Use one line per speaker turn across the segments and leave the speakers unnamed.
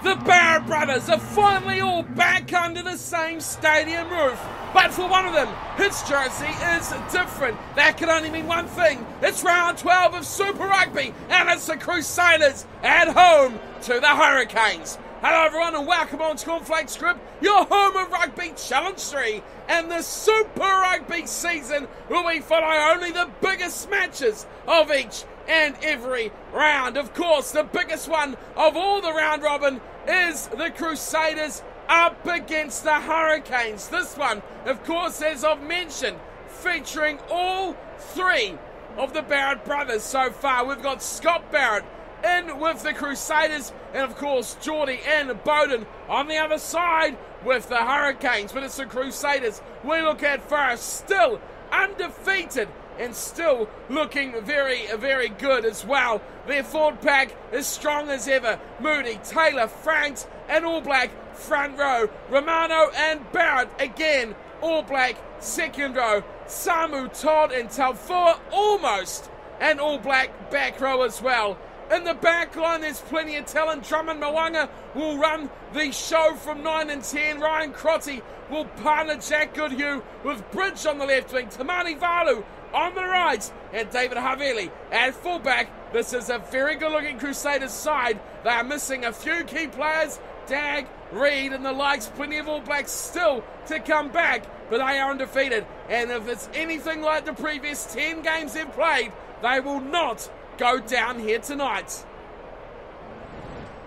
The Barrett brothers are finally all back under the same stadium roof. But for one of them, his jersey is different. That can only mean one thing. It's round 12 of Super Rugby, and it's the Crusaders at home to the Hurricanes. Hello everyone and welcome on Cornflakes Group, your home of Rugby Challenge 3. And the Super Rugby season where we follow only the biggest matches of each and every round. Of course, the biggest one of all the round robin is the Crusaders up against the Hurricanes. This one, of course, as I've mentioned, featuring all three of the Barrett brothers so far. We've got Scott Barrett in with the Crusaders, and of course Geordie and Bowden on the other side with the Hurricanes. But it's the Crusaders we look at first, still undefeated and still looking very, very good as well. Their forward pack is strong as ever. Moody, Taylor, Franks and All Black front row. Romano and Barrett again, All Black second row. Samu, Todd and Taufua almost an All Black back row as well. In the back line, there's plenty of talent. Drummond Mwanga will run the show from 9 and 10. Ryan Crotty will partner Jack Goodhue with Bridge on the left wing. Tamani Valu on the right. And David Havili at fullback. This is a very good-looking Crusaders side. They are missing a few key players. Dag, Reed and the likes. Plenty of All Blacks still to come back. But they are undefeated. And if it's anything like the previous 10 games they've played, they will not go down here tonight.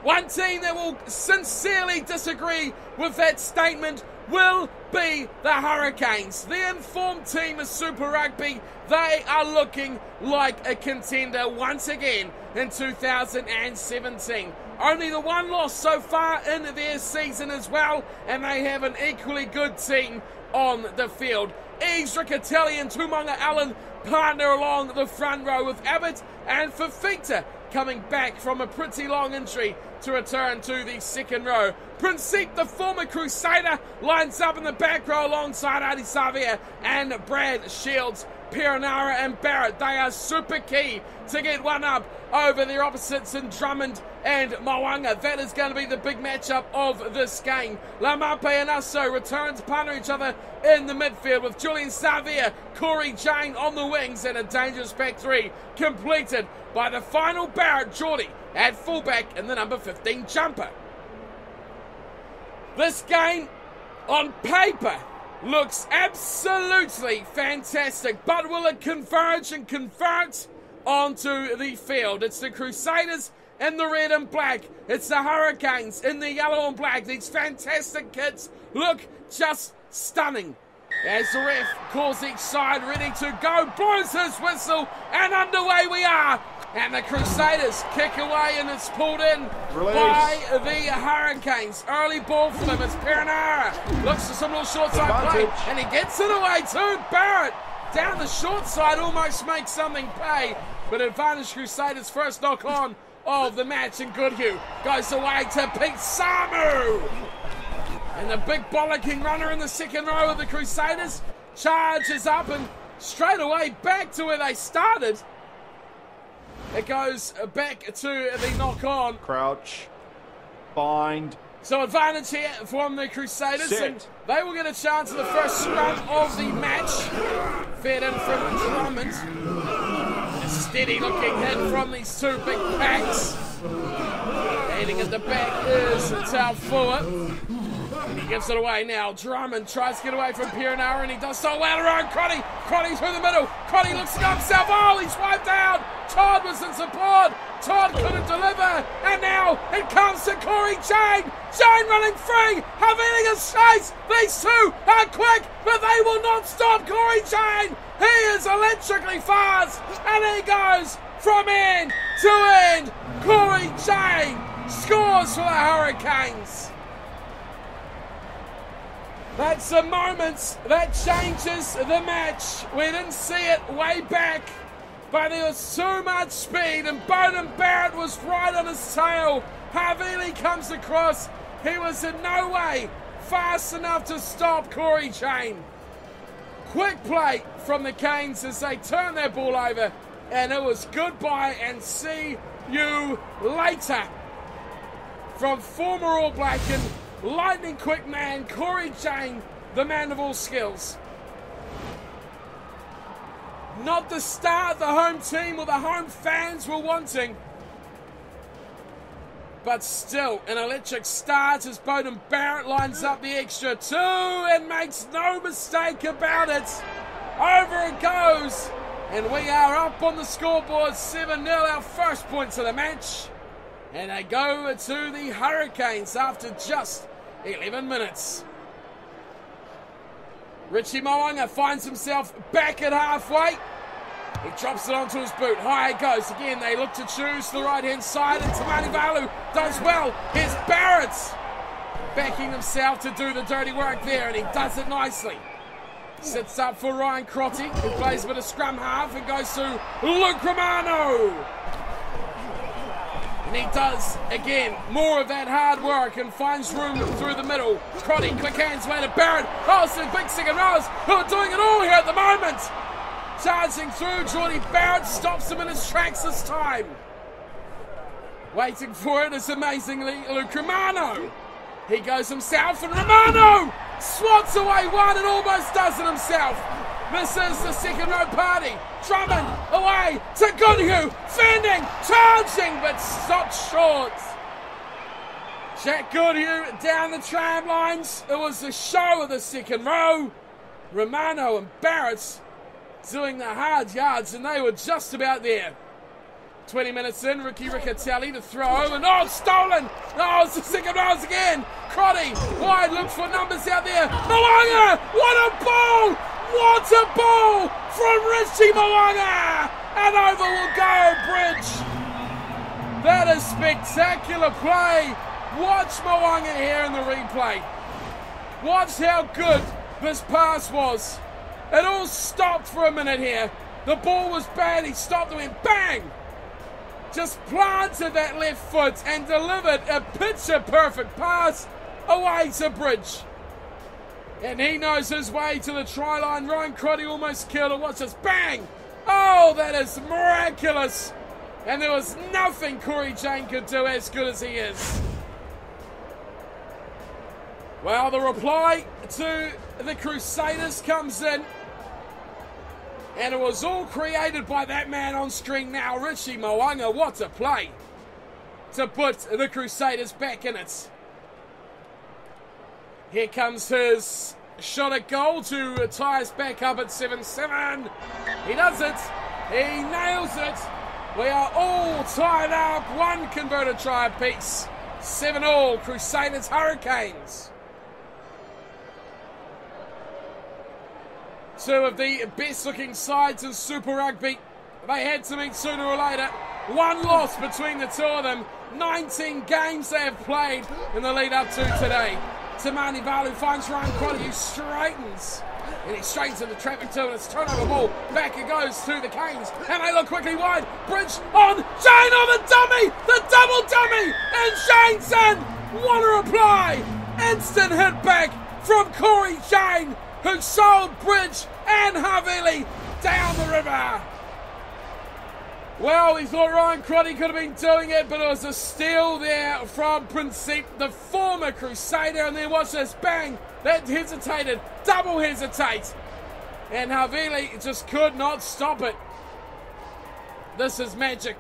One team that will sincerely disagree with that statement will be the Hurricanes. The informed team of Super Rugby, they are looking like a contender once again in 2017. Only the one loss so far in their season as well, and they have an equally good team on the field. Eves, Riccatelli and Tumonga Allen partner along the front row with Abbott and Fafita coming back from a pretty long injury to return to the second row. Principe, the former Crusader, lines up in the back row alongside Adi Savia and Brad Shields. Perenara and Barrett, they are super key to get one up over their opposites in Drummond and Mwanga. That is going to be the big matchup of this game. Lamape and Usso return to partner each other in the midfield with Julian Savia, Corey Jane on the wings, and a dangerous back three completed by the final Barrett, Geordie at fullback and the number 15 jumper. This game on paper looks absolutely fantastic, but will it converge and convert onto the field? It's the Crusaders in the red and black. It's the Hurricanes in the yellow and black. These fantastic kits look just stunning. As the ref calls each side ready to go, blows his whistle, and underway we are. And the Crusaders kick away, and it's pulled in by the Hurricanes. Early ball for them. It's Perenara. Looks for some little short side play, and he gets it away too. Barrett down the short side, almost makes something pay. But advantage Crusaders, first knock on of the match, and Goodhue goes away to Pete Samu. And the big bollocking runner in the second row of the Crusaders charges up and straight away back to where they started. It goes back to the knock-on.
Crouch. Bind.
So advantage here from the Crusaders.
Set.
And they will get a chance at the first scrum of the match. Fed in from Drummond. A steady-looking hit from these two big packs. Aiding at the back is Taufua. He gives it away now. Drummond tries to get away from Perenara, and he does so well around Crotty. Crotty through the middle. Crotty looks at himself. Oh, he's wiped out. Todd was in support. Todd couldn't deliver. And now it comes to Corey Jane. Jane running free. Havili is chased. These two are quick, but they will not stop Corey Jane. He is electrically fast. And he goes from end to end. Corey Jane scores for the Hurricanes. That's the moment that changes the match. We didn't see it way back, but there was so much speed, and Bowden Barrett was right on his tail. Havili comes across. He was in no way fast enough to stop Corey Jane. Quick play from the Canes as they turn their ball over, and it was goodbye and see you later. from former All Black and lightning quick man Corey Jane, the man of all skills. Not the start the home team or the home fans were wanting. But still, an electric start as Beauden Barrett lines up the extra 2 and makes no mistake about it. Over it goes. And we are up on the scoreboard 7-0, our first points of the match. And they go to the Hurricanes after just 11 minutes. Richie Mo'unga finds himself back at halfway. He drops it onto his boot. High it goes. Again, they look to choose the right-hand side, and Tamani Valu does well. Here's Barrett backing himself to do the dirty work there, and he does it nicely. Sits up for Ryan Crotty, who plays a bit of scrum half and goes to Luke Romano. And he does, again, more of that hard work and finds room through the middle. Crotty, quick hands way to Barrett. Oh, some big second rows who are doing it all here at the moment. Charging through, Geordie Barrett stops him in his tracks this time. Waiting for it is amazingly Luke Romano. He goes himself and Romano swats away one and almost does it himself. This is the second row party. Drummond away to Goodhue, fending, charging, but stopped short. Jack Goodhue down the tram lines. It was the show of the second row. Romano and Barrett doing the hard yards, and they were just about there. 20 minutes in, Ricky Riccatelli to throw, and oh, stolen! Oh, it's the second rows again! Crotty, wide, looks for numbers out there. Mo'unga! What a ball! What a ball from Richie Mo'unga! And over will go Bridge. That is spectacular play. Watch Mo'unga here in the replay. Watch how good this pass was. It all stopped for a minute here. The ball was bad. He stopped and went bang. Just planted that left foot and delivered a picture-perfect pass away to Bridge. And he knows his way to the try line. Ryan Crotty almost killed it. Watch this. Bang! Oh, that is miraculous. And there was nothing Corey Jane could do as good as he is. Well, the reply to the Crusaders comes in. And it was all created by that man on screen now, Richie Mo'unga. What a play to put the Crusaders back in it. Here comes his shot at goal to tie us back up at 7-7. He does it. He nails it. We are all tied up. One converted try apiece. 7-all, Crusaders Hurricanes. Two of the best looking sides in Super Rugby. They had to meet sooner or later. One loss between the two of them. 19 games they have played in the lead up to today. Tamani Valu finds Ryan Crotty, who straightens. And he straightens in the traffic too, and it's turnover ball. Back it goes to the Canes. And they look quickly wide. Bridge on Jane on the dummy! The double dummy! And Jane's in! What a reply! Instant hit back from Corey Jane, who sold Bridge and Havili down the river. Well, we thought Ryan Crotty could have been doing it, but it was a steal there from Principe, the former Crusader, and then watch this, bang, that hesitated, double hesitate, and Havili just could not stop it. This is magic.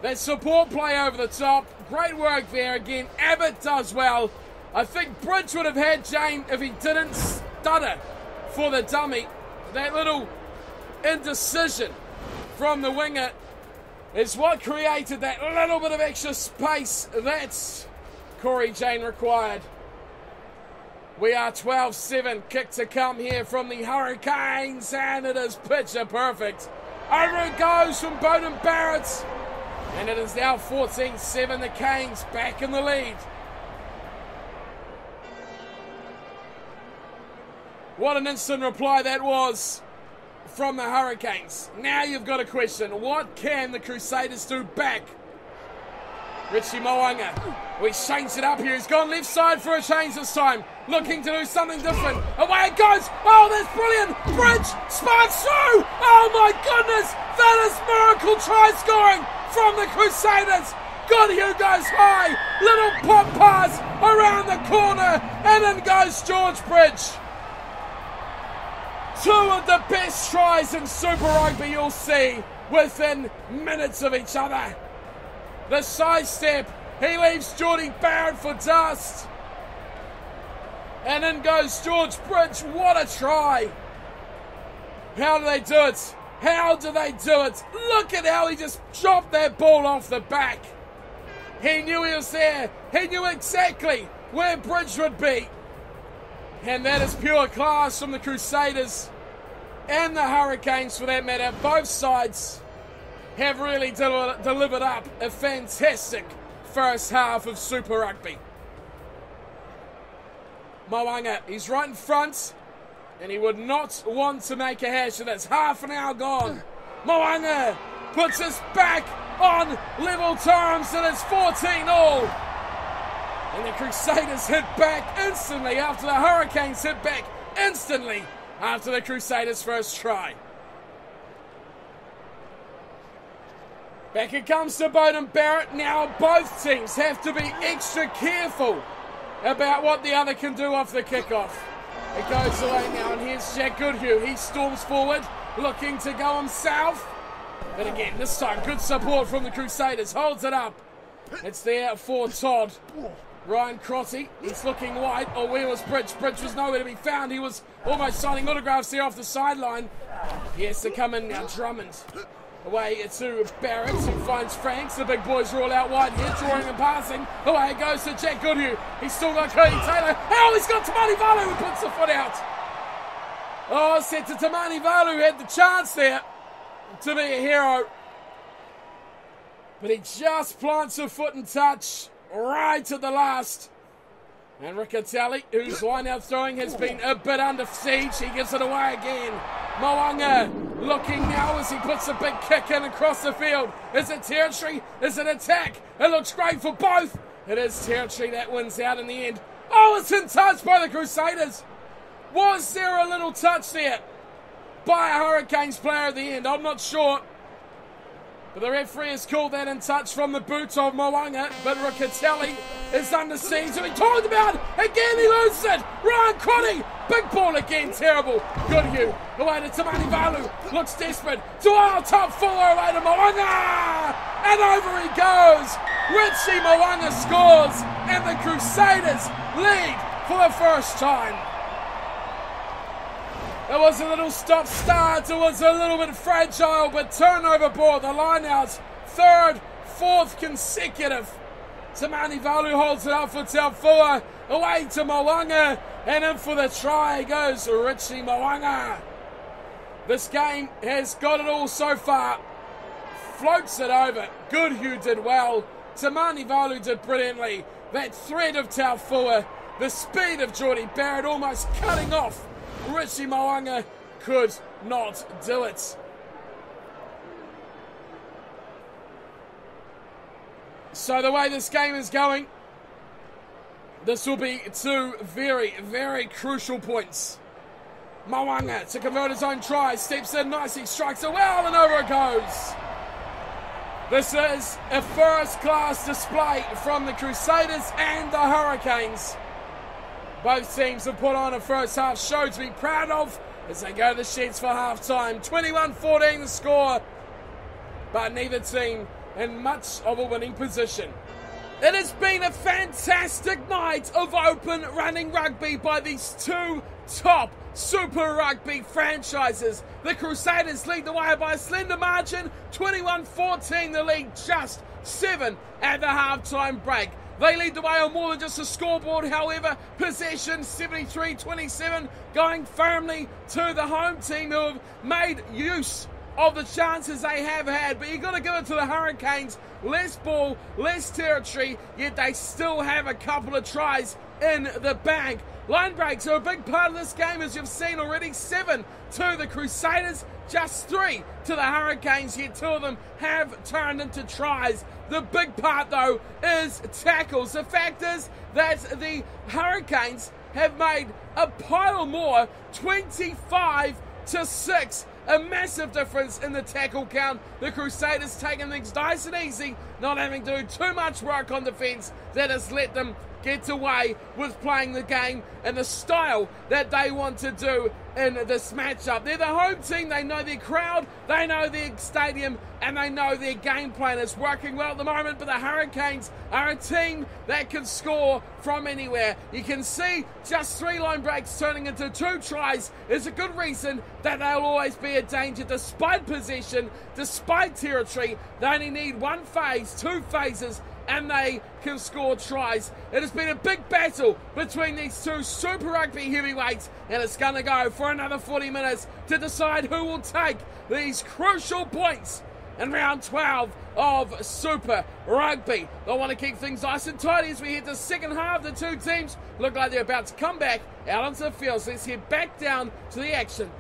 That support play over the top, great work there again. Abbott does well. I think Bridge would have had Jane if he didn't stutter for the dummy. That little indecision from the winger is what created that little bit of extra space that Corey Jane required. We are 12-7, kick to come here from the Hurricanes, and it is picture perfect. Over it goes from Beauden Barrett, and it is now 14-7, the Canes back in the lead. What an instant reply that was from the Hurricanes. Now you've got a question. What can the Crusaders do back? Richie Mo'unga. We changed it up here. He's gone left side for a change this time. Looking to do something different. Away it goes. Oh, that's brilliant. Bridge sparks through. Oh my goodness. That is miracle try scoring from the Crusaders. Goodhue goes high. Little pop pass around the corner. And in goes George Bridge. Two of the best tries in Super Rugby you'll see within minutes of each other. The sidestep. He leaves Geordie Barrett for dust. And in goes George Bridge. What a try. How do they do it? How do they do it? Look at how he just dropped that ball off the back. He knew he was there. He knew exactly where Bridge would be. And that is pure class from the Crusaders and the Hurricanes for that matter. Both sides have really delivered up a fantastic first half of Super Rugby. Mo'unga, he's right in front, and he would not want to make a hash of this. Half an hour gone. Mo'unga puts us back on level terms, and it's 14-all. And the Crusaders hit back instantly after the Hurricanes hit back instantly after the Crusaders' first try. Back it comes to Beauden Barrett. Now both teams have to be extra careful about what the other can do off the kickoff. It goes away now, and here's Jack Goodhue. He storms forward, looking to go himself. But again, this time, good support from the Crusaders. Holds it up. It's there for Todd. Ryan Crotty, he's looking wide. Oh, where was Bridge? Bridge was nowhere to be found. He was almost signing autographs there off the sideline. He has to come in now. Drummond. Away to Barrett, who finds Franks. The big boys are all out wide here, drawing and passing. Away it goes to Jack Goodhue. He's still got Cody Taylor. Oh, he's got Tamani Valu, who puts the foot out. Oh, set to Tamani Valu, who had the chance there to be a hero. But he just plants a foot and touch right to the last. And Riccatelli, whose line-out throwing has been a bit under siege, he gives it away again. Mo'unga looking now as he puts a big kick in across the field. Is it territory? Is it attack? It looks great for both. It is territory that wins out in the end. Oh, it's in touch by the Crusaders. Was there a little touch there by a Hurricanes player at the end? I'm not sure. But the referee has called that in touch from the boot of Mo'unga. But Riccatelli is under siege. So we talked about again, he loses it. Ryan Crotty, big ball again, terrible. Goodhue, away to Tamani Valu, looks desperate. To our top fuller, away to Mo'unga. And over he goes. Richie Mo'unga scores. And the Crusaders lead for the first time. It was a little stop-start, it was a little bit fragile, but turnover ball, the line-out, third, fourth consecutive. Tamani Valu holds it up for Taufua, away to Mo'unga, and in for the try goes Richie Mo'unga. This game has got it all so far. Floats it over. Goodhue did well. Tamani Valu did brilliantly. That thread of Taufua, the speed of Geordie Barrett almost cutting off Richie Mo'unga, could not do it. So the way this game is going, this will be two very, very crucial points. Mo'unga to convert his own try, steps in nicely, strikes it well, and over it goes. This is a first-class display from the Crusaders and the Hurricanes. Both teams have put on a first half show to be proud of as they go to the sheds for half-time. 21-14 the score, but neither team in much of a winning position. It has been a fantastic night of open running rugby by these two top Super Rugby franchises. The Crusaders lead the way by a slender margin, 21-14 the lead, just 7 at the half-time break. They lead the way on more than just a scoreboard, however, possession 73-27, going firmly to the home team who have made use of the chances they have had. But you've got to give it to the Hurricanes. Less ball, less territory, yet they still have a couple of tries in the bank. Line breaks are a big part of this game, as you've seen already. 7 to the Crusaders, just 3 to the Hurricanes, yet 2 of them have turned into tries. The big part, though, is tackles. The fact is that the Hurricanes have made a pile more, 25 6. A massive difference in the tackle count. The Crusaders taking things nice and easy, not having to do too much work on defence. That has let them get away with playing the game and the style that they want to do in this matchup. They're the home team, they know their crowd, they know their stadium, and they know their game plan is working well at the moment, but the Hurricanes are a team that can score from anywhere. You can see just 3 line breaks turning into 2 tries is a good reason that they'll always be a danger despite possession, despite territory. They only need 1 phase, 2 phases, and they can score tries. It has been a big battle between these 2 Super Rugby heavyweights, and it's going to go for another 40 minutes to decide who will take these crucial points in round 12 of Super Rugby. They'll want to keep things nice and tidy as we hit the second half. The 2 teams look like they're about to come back out onto the field, so let's head back down to the action.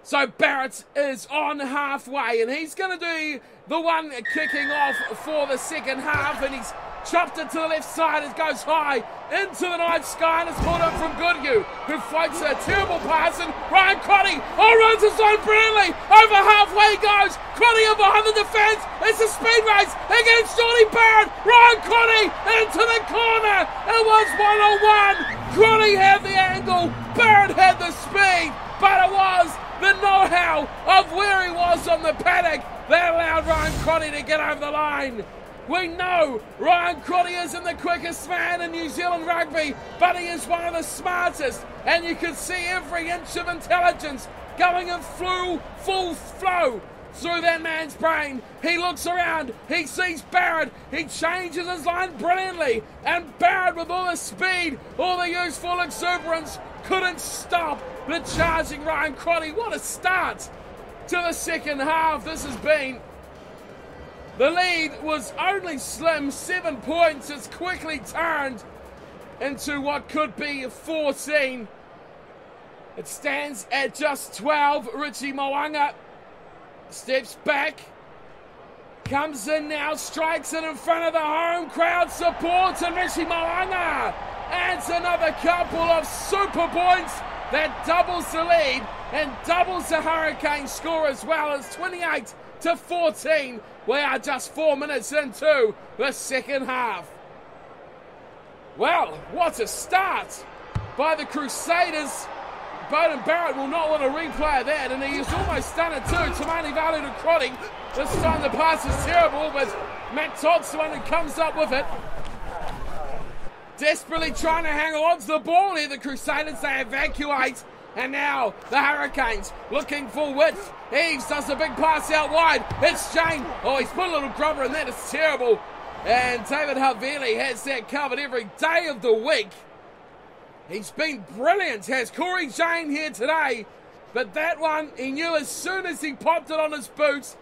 So Barrett is on halfway, and he's going to do the one kicking off for the second half, and he's chopped it to the left side. It goes high into the night sky, and it's pulled up from Goodhue, who floats a terrible pass, and Ryan Crotty runs his own brilliantly. Over halfway he goes. Crotty in behind the defence. It's a speed race against Jordy Barrett. Ryan Crotty into the corner. It was 1-on-1. Crotty had the angle. Barrett had the speed, but it was the know-how of where he was on the paddock that allowed Ryan Crotty to get over the line. We know Ryan Crotty isn't the quickest man in New Zealand rugby, but he is one of the smartest, and you can see every inch of intelligence going in full flow through that man's brain. He looks around, he sees Barrett, he changes his line brilliantly, and Barrett, with all the speed, all the youthful exuberance, couldn't stop the charging Ryan Crotty. What a start to the second half this has been. The lead was only slim, 7 points. It's quickly turned into what could be 14. It stands at just 12. Richie Mo'unga steps back, comes in now, strikes it in front of the home crowd support, and Richie Mo'unga adds another couple of super points that doubles the lead and doubles the Hurricane score as well. It's 28-14. We are just 4 minutes into the second half. Well, what a start by the Crusaders. Beauden Barrett will not want to replay that, and he has almost done it too. Tamani Valu to Crotty. This time the pass is terrible, but Matt Todd's the one who comes up with it. Desperately trying to hang on to the ball here, the Crusaders. They evacuate, and now the Hurricanes looking for width. Eves does a big pass out wide. It's Jane. Oh, he's put a little grubber in that. It's terrible. And David Havili has that covered every day of the week. He's been brilliant, has Corey Jane here today. But that one, he knew as soon as he popped it on his boots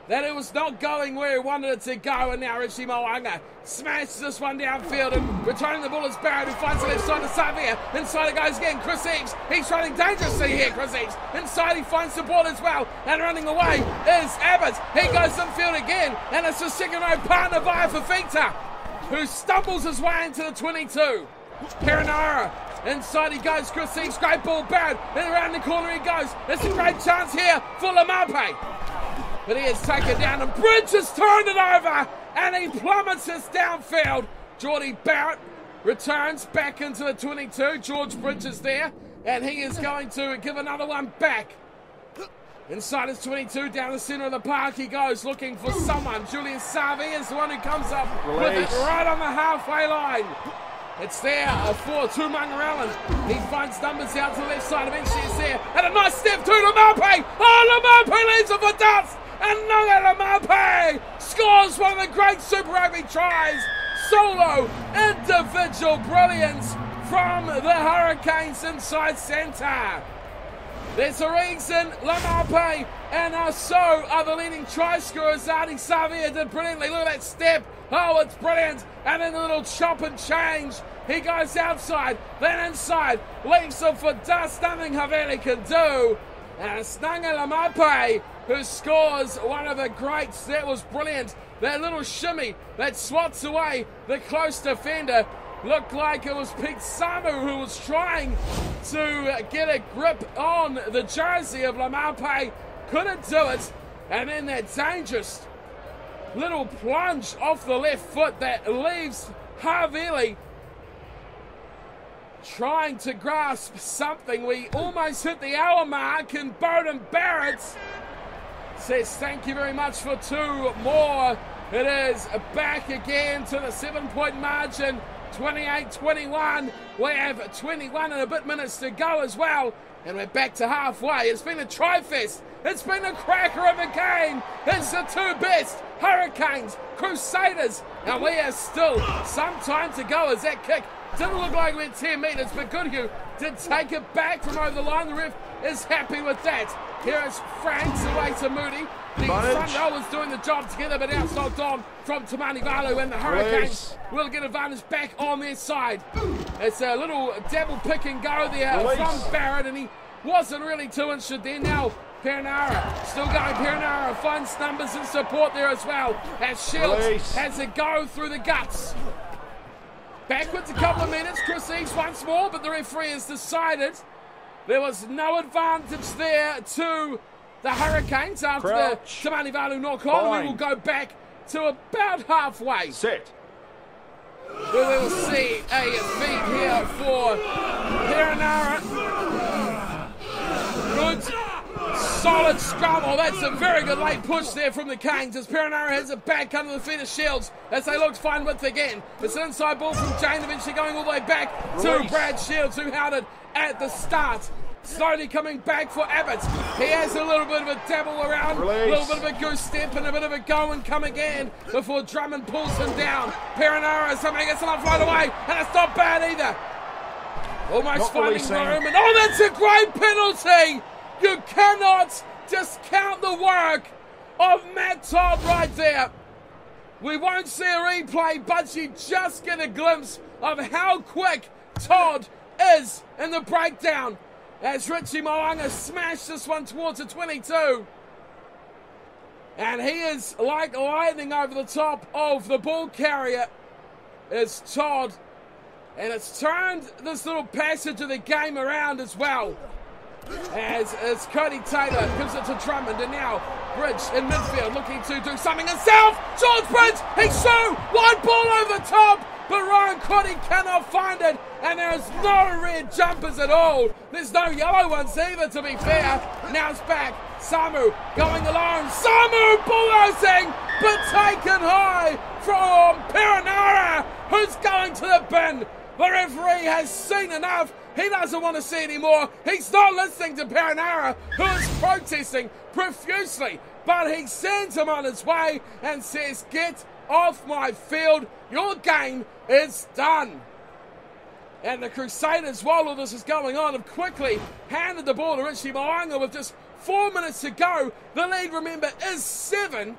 that it was not going where he wanted it to go, and now Richie Mo'unga smashes this one downfield, and returning the ball is Barrett, who finds the left side of Savia. Inside it goes again, Chris Eves. He's running dangerously here, Chris Eves. Inside he finds the ball as well, and running away is Abbott. He goes infield again, and it's the second row partner via Fafita, who stumbles his way into the 22. Perenara. Inside he goes, Chris Eves, great ball, Barrett, and around the corner he goes. It's a great chance here for Lamape. But he is taken down, and Bridge has turned it over, and he plummets us downfield. Jordy Barrett returns back into the 22. George Bridge is there, and he is going to give another one back. Inside his 22, down the centre of the park he goes, looking for someone. Julian Savi is the one who comes up with it right on the halfway line. It's there for Tumungarellan. He finds numbers out to the left side. Eventually it's there. And a nice step to Lamape. Oh, Lamape leaves it for dust. And Nunga Lamape scores one of the great Super Rugby tries. Solo individual brilliance from the Hurricanes inside centre. There's a reason Lamape and so are the leading try scorers. Artie Savia did brilliantly. Look at that step. Oh, it's brilliant. And then a little chop and change. He goes outside, then inside. Leaves him for dust. Nothing Havili can do. And it's Nunga Lamape who scores one of the greats. That was brilliant. That little shimmy that swats away the close defender. Looked like it was Pete Samu who was trying to get a grip on the jersey of Lamape. Couldn't do it. And then that dangerous little plunge off the left foot that leaves Havili trying to grasp something. We almost hit the hour mark, and Bowden Barrett says thank you very much for 2 more. It is back again to the 7-point margin, 28-21. We have 21 and a bit minutes to go as well, and we're back to halfway. It's been a tri-fest. It's been a cracker of a game. It's the 2 best, Hurricanes, Crusaders, and we are still some time to go as that kick didn't look like we had 10 metres, but Goodhue did take it back from over the line. The ref is happy with that. Here is Franks away to Moody. The front row is doing the job together, but now sold on from Tamani Valu, and the Hurricanes will get advantage back on their side. It's a little double pick and go there from Barrett, and he wasn't really too interested there. Now Perinara still going. Perinara finds numbers and support there as well, as Shields has a go through the guts. Backwards a couple of minutes, Chris Eves once more, but the referee has decided there was no advantage there to the Hurricanes after the Tamani Valu knock on. We will go back to about halfway.
Set.
We will see a feed here for Perinara. Good, solid scrum. Oh, that's a very good late push there from the Canes as Perinara has it back under the feet of Shields as they look to find width again. It's an inside ball from Jane, eventually going all the way back to Brad Shields, who held it at the start. Slowly coming back for Abbott. He has a little bit of a dabble around, a little bit of a goose step and a bit of a go and come again before Drummond pulls him down. Perinara somehow gets enough right away, and it's not bad either. Almost finding room, and oh, that's a great penalty! You cannot discount the work of Matt Todd right there. We won't see a replay, but you just get a glimpse of how quick Todd is in the breakdown as Richie Moanga smashed this one towards the 22. And he is like lightning over the top of the ball carrier is Todd. And it's turned this little passage of the game around as well. As Cody Taylor gives it to Drummond, and now Bridge in midfield looking to do something himself. George Bridge, he's through, one ball over the top, but Ryan Crotty cannot find it, and there is no red jumpers at all. There's no yellow ones either, to be fair. Now it's back, Samu going alone, Samu bulldozing, but taken high from Perinara, who's going to the bin. The referee has seen enough. He doesn't want to see anymore. He's not listening to Perinara, who is protesting profusely, but he sends him on his way and says, get off my field. Your game is done. And the Crusaders, while all this is going on, have quickly handed the ball to Richie Moanga with just 4 minutes to go. The lead, remember, is 7,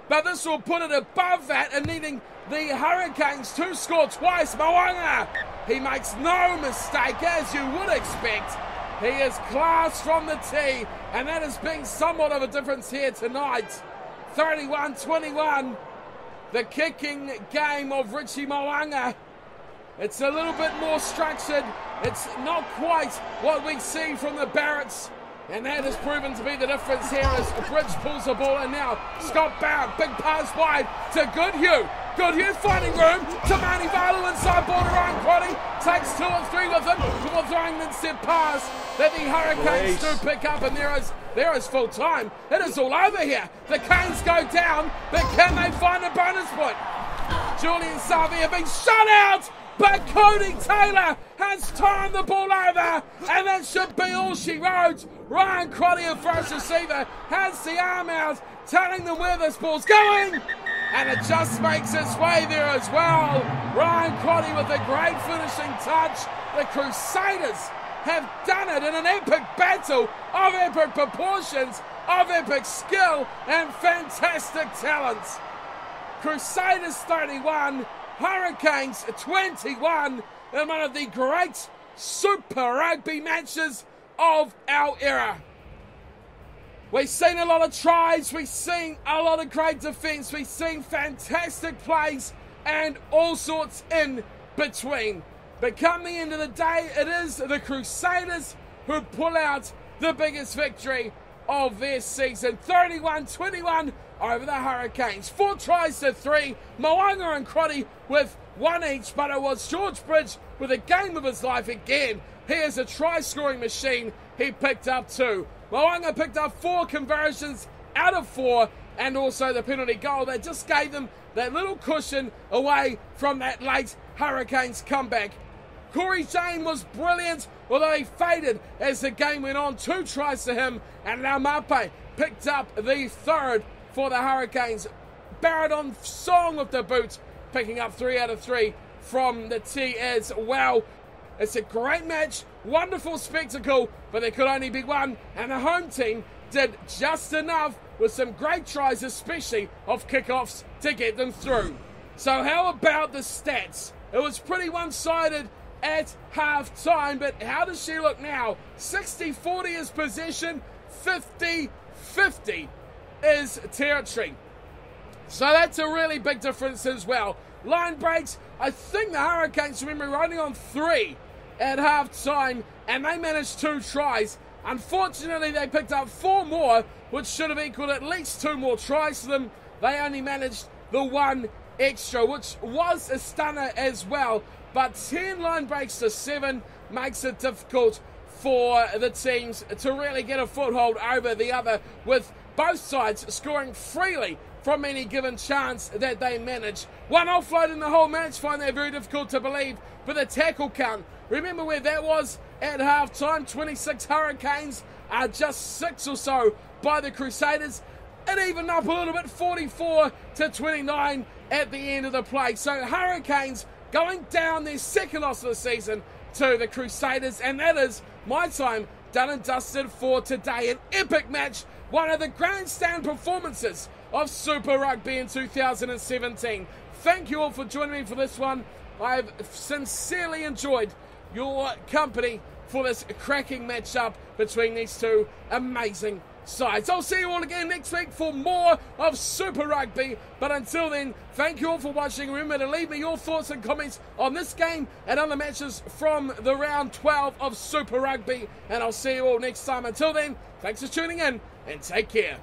but this will put it above that and needing the Hurricanes to score twice. Moanga, he makes no mistake, as you would expect. He is class from the tee, and that has been somewhat of a difference here tonight. 31-21, the kicking game of Richie Moanga. It's a little bit more structured. It's not quite what we see from the Barretts, and that has proven to be the difference here as Bridge pulls the ball, and now Scott Barrett, big pass wide to Goodhue. Goodhue finding room. Tamani Valu inside ball to Ryan Crotty. Takes 2 or 3 with him before throwing an instead pass that the Hurricanes do pick up, and there is full time. It is all over here. The Canes go down, but can they find a bonus point? Julian Savia being shut out, but Cody Taylor has turned the ball over, and that should be all she wrote. Ryan Crotty, a first receiver, has the arm out, telling them where this ball's going, and it just makes its way there as well. Ryan Crotty with a great finishing touch. The Crusaders have done it in an epic battle of epic proportions, of epic skill, and fantastic talent. Crusaders 31, Hurricanes 21 in one of the great Super Rugby matches of our era. We've seen a lot of tries, we've seen a lot of great defence, we've seen fantastic plays and all sorts in between. But come the end of the day, it is the Crusaders who pull out the biggest victory of their season. 31-21 over the Hurricanes. 4 tries to 3. Mo'unga and Crotty with 1 each, but it was George Bridge with a game of his life again. He is a try-scoring machine. He picked up 2. Mo'unga picked up 4 conversions out of 4, and also the penalty goal that just gave them that little cushion away from that late Hurricanes comeback. Corey Jane was brilliant, although he faded as the game went on. 2 tries to him, and Laumape picked up the 3rd for the Hurricanes. Barrett on song with the boot, picking up 3 out of 3 from the tee as well. It's a great match, wonderful spectacle, but there could only be one, and the home team did just enough with some great tries, especially off kickoffs, to get them through. So how about the stats? It was pretty one-sided at half-time, but how does she look now? 60-40 is possession, 50-50 is territory. So that's a really big difference as well. Line breaks, I think the Hurricanes, remember, were only on 3 at half-time, and they managed 2 tries. Unfortunately, they picked up 4 more, which should have equaled at least 2 more tries to them. They only managed the 1 extra, which was a stunner as well. But 10 line breaks to 7 makes it difficult for the teams to really get a foothold over the other, with both sides scoring freely from any given chance that they manage. 1 offload in the whole match, find that very difficult to believe, but the tackle count, remember where that was at half-time, 26 Hurricanes, just 6 or so by the Crusaders. It evened up a little bit, 44-29 at the end of the play. So Hurricanes going down their 2nd loss of the season to the Crusaders, and that is my time done and dusted for today. An epic match, one of the grandstand performances of Super Rugby in 2017. Thank you all for joining me for this one. I've sincerely enjoyed your company for this cracking matchup between these 2 amazing sides. I'll see you all again next week for more of Super Rugby, but until then, thank you all for watching. Remember to leave me your thoughts and comments on this game and other matches from the round 12 of Super Rugby, and I'll see you all next time. Until then, thanks for tuning in and take care.